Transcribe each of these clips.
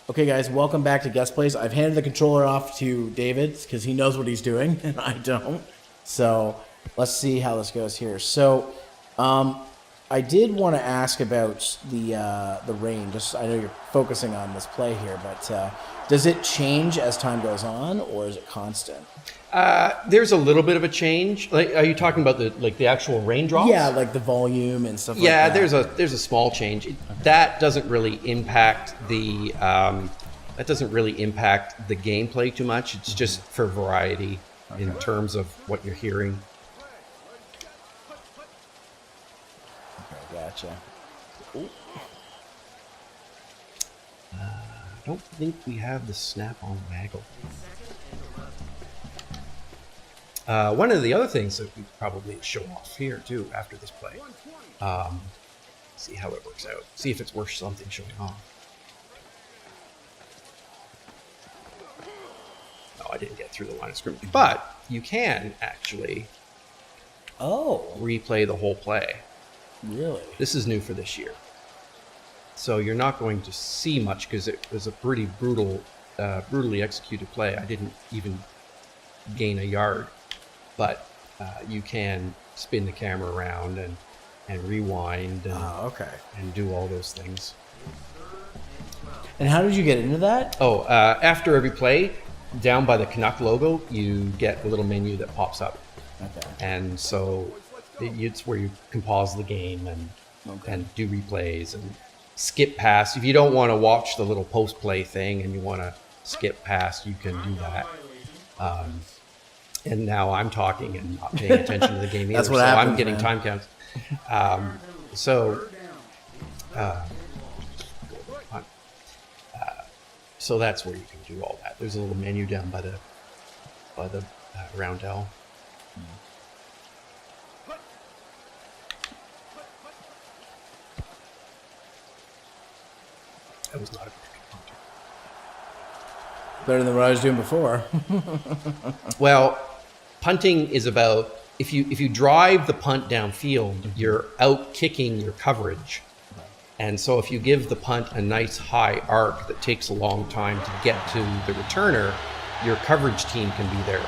Okay, guys, welcome back to Guest Place. I've handed the controller off to David because he knows what he's doing and I don't. So let's see how this goes here. So I did want to ask about the rain. Just I know you're focusing on this play here, but does it change as time goes on, or is it constant? There's a little bit of a change. Like, are you talking about the actual raindrops? Yeah, like the volume and stuff. Yeah, like that. there's a small change. That doesn't really impact the gameplay too much. It's just for variety in terms of what you're hearing. Okay, gotcha. I don't think we have the snap-on waggle. One of the other things that we probably show off here too after this play. See how it works out. See if it's worth something showing off. No, I didn't get through the line of scrimmage, but you can actually replay the whole play. Really? This is new for this year. So you're not going to see much because it was a pretty brutally executed play. I didn't even gain a yard, but you can spin the camera around and rewind and do all those things. And how did you get into that? After every play, down by the Canuck logo, you get a little menu that pops up. Okay. And so it's where you can pause the game and do replays and skip past. If you don't want to watch the little post-play thing and you want to skip past, you can do that. And now I'm talking and not paying attention to the game either. That's what happens, I'm getting man. time counts. So that's where you can do all that. There's a little menu down by the roundel. That was not a very good punter. Better than what I was doing before. Well, punting is about if you drive the punt downfield, you're out kicking your coverage. And so if you give the punt a nice high arc that takes a long time to get to the returner, your coverage team can be there.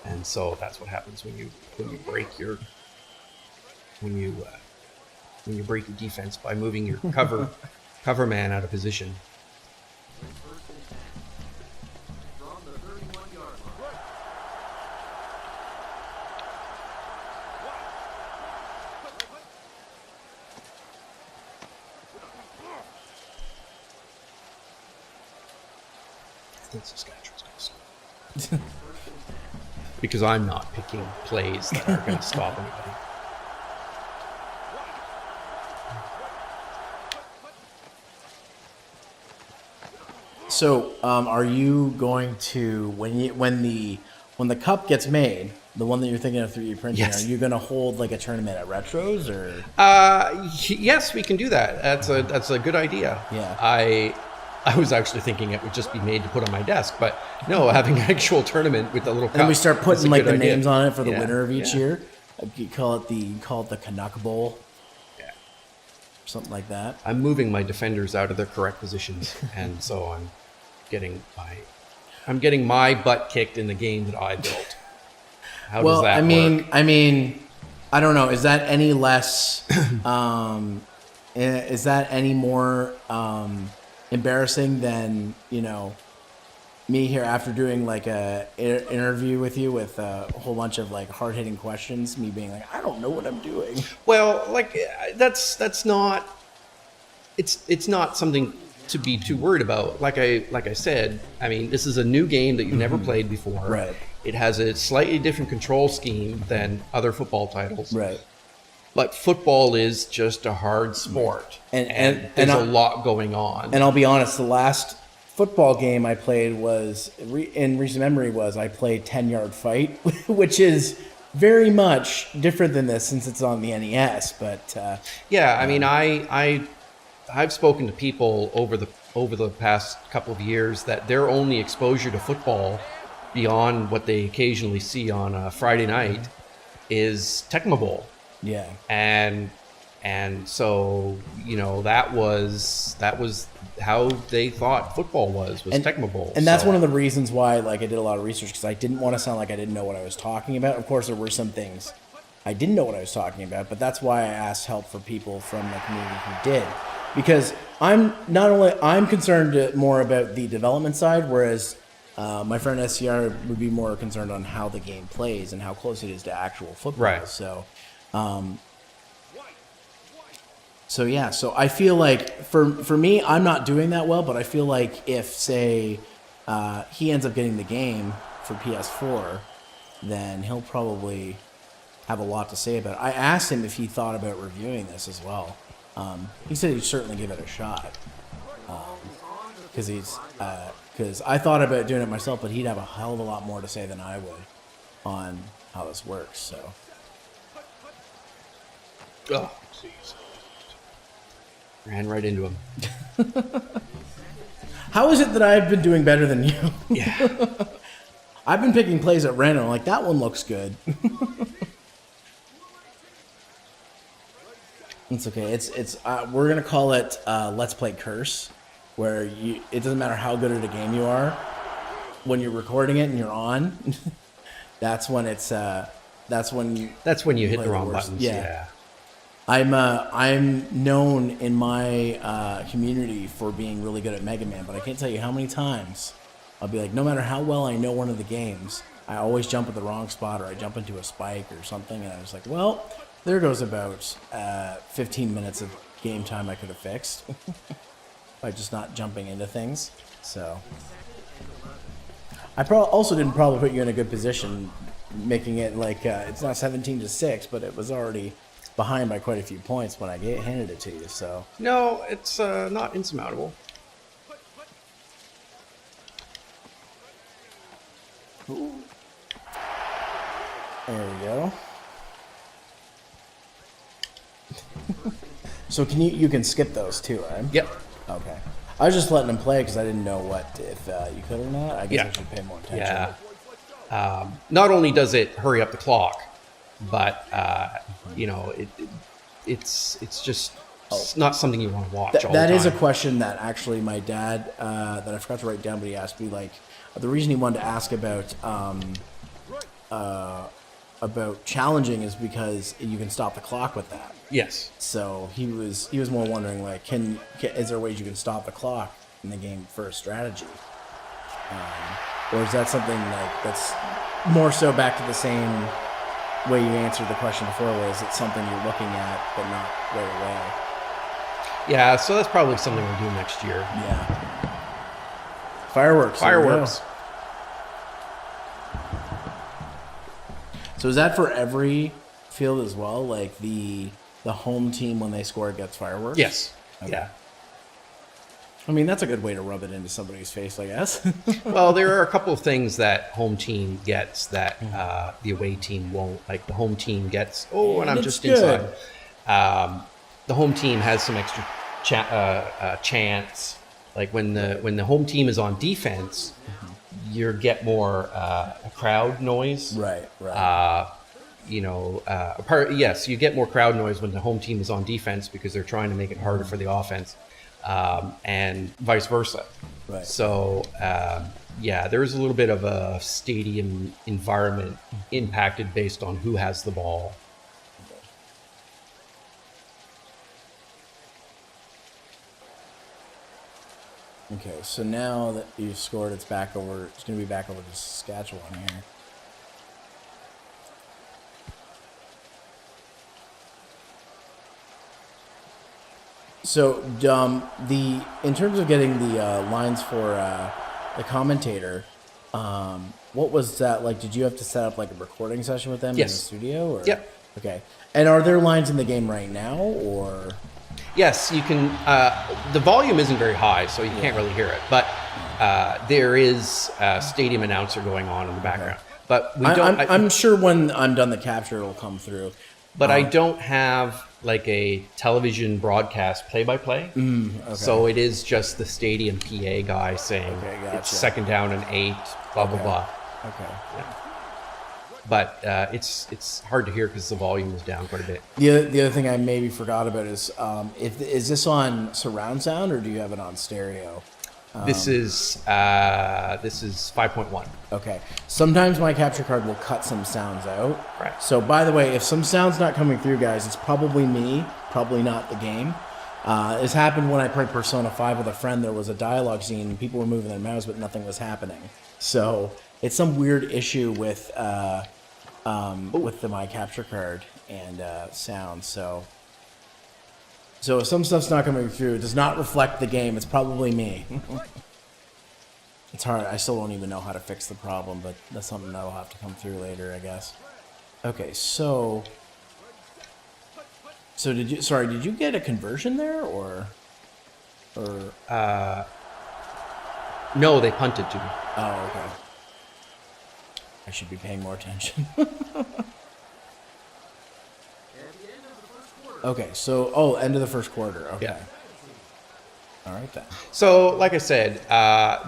And so that's what happens when you break your defense by moving your cover man out of position. I think Saskatchewan's going to score. Because I'm not picking plays that are going to stop anybody. So, are you going to when the cup gets made, the one that you're thinking of 3D printing, Yes. Are you going to hold like a tournament at Retros or? Yes, we can do that. That's a good idea. Yeah. I was actually thinking it would just be made to put on my desk, but no, having an actual tournament with a little cup. And then we start is putting a like good the idea. names on it for the Yeah, winner of each yeah. year. You call it the Canuck Bowl, Yeah. something like that. I'm moving my defenders out of their correct positions, and so I'm getting my butt kicked in the game that I built. How does that work? I mean, I don't know. Is that any less? Is that any more embarrassing than me here after doing like a interview with you with a whole bunch of like hard hitting questions? Me being like, I don't know what I'm doing. Well, like that's not. It's not something to be too worried about. Like I said, I mean, this is a new game that you've never played before. Right. It has a slightly different control scheme than other football titles. Right. But football is just a hard sport, and there's a lot going on. And I'll be honest, the last football game I played was in recent memory was I played 10-yard fight, which is very much different than this since it's on the NES. But yeah, I mean, I've spoken to people over the past couple of years that their only exposure to football beyond what they occasionally see on a Friday night is Tecmo Bowl. Yeah. And so, you know, that was how they thought football was Tecmo Bowl. And that's one of the reasons why, like, I did a lot of research, because I didn't want to sound like I didn't know what I was talking about. Of course, there were some things I didn't know what I was talking about, but that's why I asked help for people from the community who did. Because I'm concerned more about the development side, whereas my friend SCR would be more concerned on how the game plays and how close it is to actual football. Right. So yeah, so I feel like for me, I'm not doing that well, but I feel like if, say, he ends up getting the game for PS4, then he'll probably have a lot to say about it. I asked him if he thought about reviewing this as well. He said he'd certainly give it a shot, because I thought about doing it myself, but he'd have a hell of a lot more to say than I would on how this works. So. Oh, jeez. Ran right into him. How is it that I've been doing better than you? Yeah. I've been picking plays at random. Like, that one looks good. It's okay. It's we're gonna call it Let's Play Curse, where it doesn't matter how good at a game you are, when you're recording it and you're on, that's when you hit the wrong worst. buttons. Yeah. I'm known in my community for being really good at Mega Man, but I can't tell you how many times I'll be like, no matter how well I know one of the games, I always jump at the wrong spot, or I jump into a spike or something, and I was like, well, there goes about 15 minutes of game time I could have fixed by just not jumping into things. So I also didn't probably put you in a good position, making it like it's not 17-6, but it was already behind by quite a few points when I handed it to you. So No, it's not insurmountable. Ooh. There we go. So you can skip those too, right? Yep. Okay. I was just letting him play because I didn't know if you could or not. I guess I should pay more attention. Yeah. Not only does it hurry up the clock, but you know, it's just it's not something you want to watch all the time. That is a question that actually my dad that I forgot to write down, but he asked me, like, the reason he wanted to ask about challenging is because you can stop the clock with that. Yes. So he was more wondering, like, is there ways you can stop the clock in the game for a strategy, or is that something like that's more so back to the same way you answered the question before, where is it something you're looking at but not right away? Yeah, so that's probably something we'll do next year. Yeah. Fireworks. So is that for every field as well? Like the home team, when they score, gets fireworks? Yes. Okay. Yeah. I mean, that's a good way to rub it into somebody's face, I guess. Well, there are a couple of things that home team gets that the away team won't. Like the home team gets, and I'm just good. inside. The home team has some extra chance. Like when the home team is on defense, you get more crowd noise. Right. Yes, you get more crowd noise when the home team is on defense because they're trying to make it harder for the offense. And vice versa. Right. So, there is a little bit of a stadium environment impacted based on who has the ball. Okay, so now that you've scored, it's going to be back over to Saskatchewan here. So, in terms of getting the lines for the commentator, what was that like? Did you have to set up like a recording session with them in the studio? Or? Yep. Okay. And are there lines in the game right now, or? Yes, you can. The volume isn't very high, so you can't really hear it. But there is a stadium announcer going on in the background. Okay. But we don't. I'm sure when I'm done the capture, it'll come through. But I don't have like a television broadcast play-by-play. Okay. So it is just the stadium PA guy saying gotcha. It's 2nd down and 8, blah, blah, blah. Okay. Yeah. but it's hard to hear because the volume is down quite a bit. The other thing I maybe forgot about is is this on surround sound or do you have it on stereo? This is 5.1. Okay. Sometimes my capture card will cut some sounds out. Right. So by the way, if some sound's not coming through, guys, it's probably me, probably not the game. This happened when I played Persona 5 with a friend. There was a dialogue scene and people were moving their mouths, but nothing was happening. So it's some weird issue with my capture card and sound. So if some stuff's not coming through, it does not reflect the game. It's probably me. It's hard. I still don't even know how to fix the problem, but that's something that'll have to come through later, I guess. Okay, so did you get a conversion there or No, they punted to me. Oh, okay. I should be paying more attention. Okay, so end of the first quarter. Okay. Yeah. All right then. So, like I said,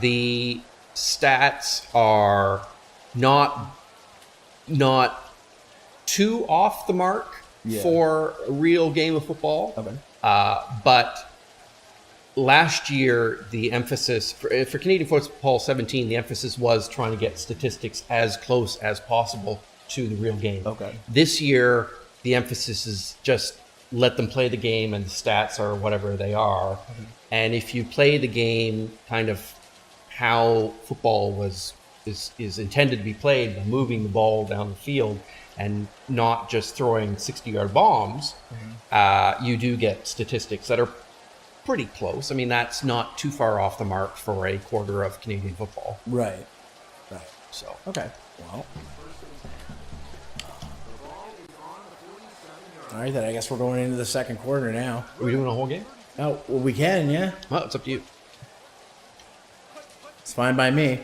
the stats are not too off the mark for a real game of football. Okay. But last year, the emphasis for Canadian Football 17, the emphasis was trying to get statistics as close as possible to the real game. Okay. This year, the emphasis is just let them play the game, and the stats are whatever they are. Mm-hmm. And if you play the game kind of how football is intended to be played, by moving the ball down the field and not just throwing 60-yard bombs, you do get statistics that are pretty close. I mean, that's not too far off the mark for a quarter of Canadian football. Right. So Okay. Well. All right, then I guess we're going into the second quarter now. are we doing a whole game? Oh, well, we can, yeah. Well, it's up to you. It's fine by me.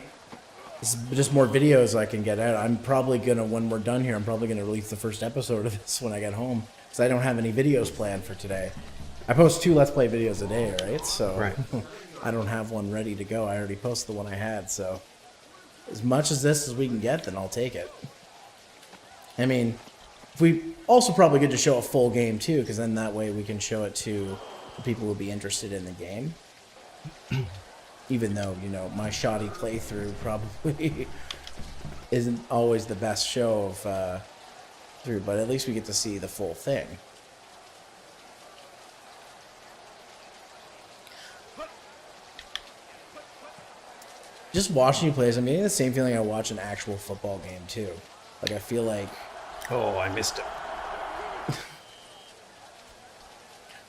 It's just more videos I can get out. I'm probably going to, when we're done here, I'm probably going to release the first episode of this when I get home. Because I don't have any videos planned for today. I post 2 Let's Play videos a day, right? So Right. I don't have one ready to go. I already posted the one I had. So as much as this as we can get, then I'll take it. I mean, we also probably get to show a full game too, because then that way we can show it to the people who will be interested in the game. Even though, my shoddy playthrough probably isn't always the best show of through, but at least we get to see the full thing. Just watching you play, I'm getting the same feeling I watch an actual football game too. Like I feel like Oh, I missed it.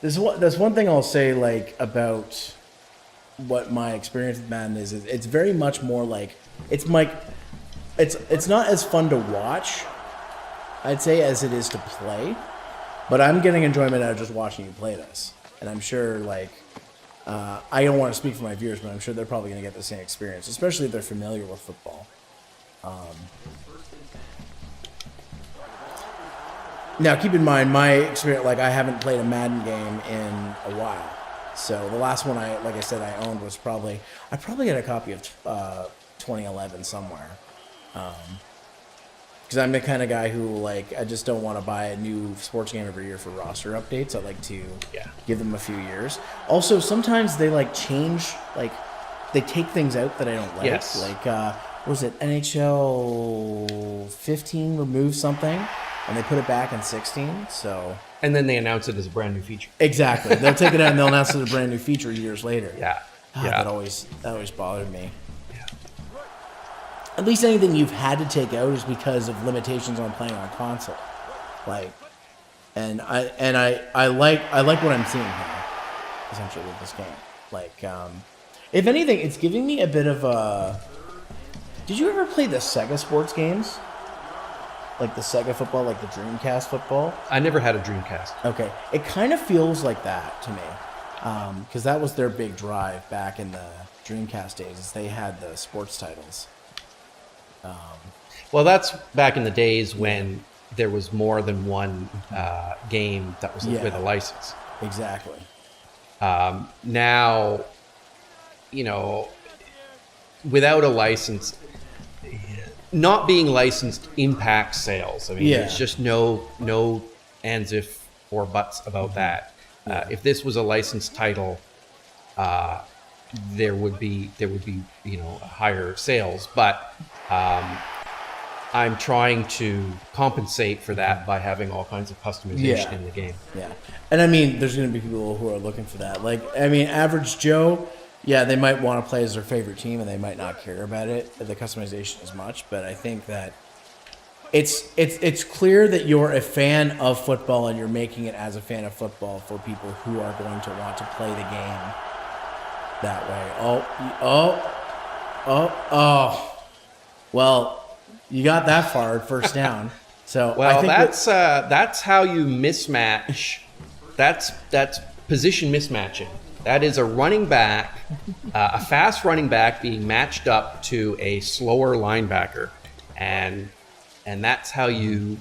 There's one thing I'll say about what my experience with Madden is it's very much more like it's not as fun to watch, I'd say, as it is to play. But I'm getting enjoyment out of just watching you play this, and I'm sure I don't want to speak for my viewers, but I'm sure they're probably going to get the same experience, especially if they're familiar with football. Now, keep in mind, my experience, I haven't played a Madden game in a while. So the last one I owned was I probably had a copy of 2011 somewhere. Because I'm the kind of guy who, I just don't want to buy a new sports game every year for roster updates. I like to give them a few years. Also, sometimes they, change, they take things out that I don't like. Yes. Was it NHL 15 removed something? And they put it back in 16, so... And then they announce it as a brand new feature. Exactly. They'll take it out and they'll announce it as a brand new feature years later. Yeah. That always bothered me. Yeah. At least anything you've had to take out is because of limitations on playing on console. And I like what I'm seeing here, essentially, with this game. If anything, it's giving me a bit of a... Did you ever play the Sega sports games? Like the Sega football, like the Dreamcast football? I never had a Dreamcast. Okay. It kind of feels like that to me. Because that was their big drive back in the Dreamcast days, is they had the sports titles. Well, that's back in the days when there was more than one game that was with a license. Exactly. Now, without a license, not being licensed impacts sales. I mean, Yeah. there's just no ands if or buts about that. If this was a licensed title, there would be higher sales, but I'm trying to compensate for that by having all kinds of customization in the game. Yeah. And I mean, there's going to be people who are looking for that. Like, I mean, average Joe, yeah, they might want to play as their favorite team and they might not care about it, the customization as much. But I think that it's clear that you're a fan of football and you're making it as a fan of football for people who are going to want to play the game that way. Well, you got that far at first down. So Well, I think that's how you mismatch. That's position mismatching. That is a running back, a fast running back being matched up to a slower linebacker, and that's how you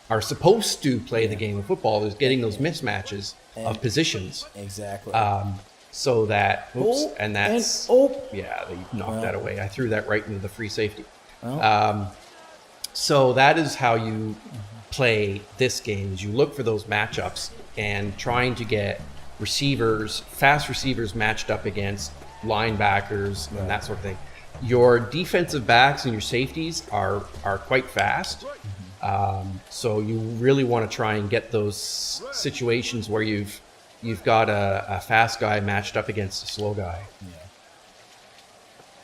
are supposed to play the game of football, is getting those mismatches of positions. exactly. So that they knocked that away. I threw that right into the free safety. So that is how you play this game, is you look for those matchups and trying to get fast receivers matched up against linebackers and that sort of thing. Your defensive backs and your safeties are quite fast. So you really want to try and get those situations where you've got a fast guy matched up against a slow guy.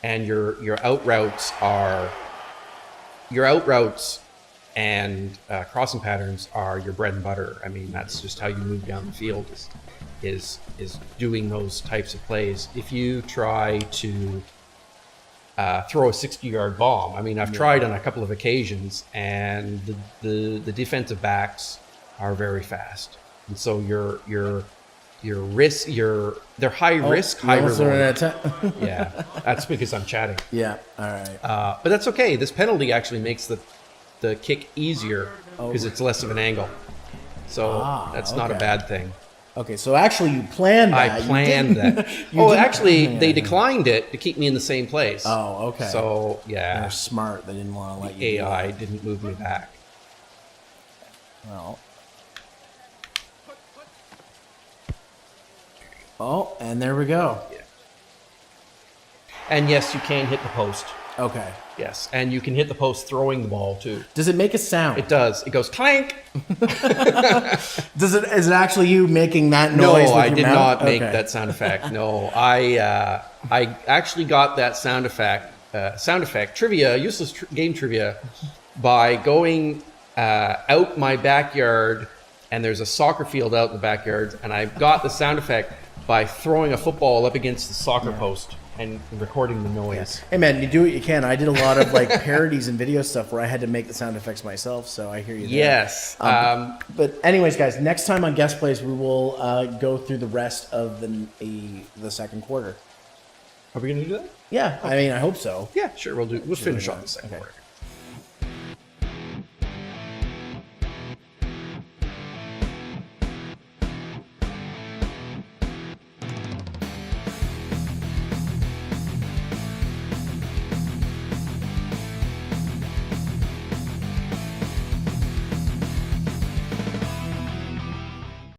And your out routes and crossing patterns are your bread and butter. I mean, that's just how you move down the field, is doing those types of plays. If you try to throw a 60-yard bomb, I mean, I've tried on a couple of occasions, and the defensive backs are very fast, and so they're high risk, high reward. Yeah, that's because I'm chatting. Yeah, all right. But that's okay. This penalty actually makes the kick easier because it's less of an angle. So that's not a bad thing. Okay, so actually you planned that. I planned that. Actually, they declined it to keep me in the same place. Oh, okay. So, yeah. They're smart. They didn't want to let you do AI that. didn't move me back. Well. Oh, and there we go. Yeah. And yes, you can hit the post. Okay. Yes, and you can hit the post throwing the ball too. Does it make a sound? It does. It goes clank. Is it actually you making that noise? No, with I your did mouth? not make Okay. that sound effect. No, I actually got that sound effect trivia, useless game trivia, by going out my backyard, and there's a soccer field out in the backyard, and I got the sound effect by throwing a football up against the soccer post and recording the noise. Hey man, you do what you can. I did a lot of like parodies and video stuff where I had to make the sound effects myself, so I hear you there. Yes. But anyways, guys, next time on Guest Plays, we will go through the rest of the second quarter. Are we going to do that? Yeah, I mean, I hope so. Yeah, sure. We'll finish off the second Okay. quarter.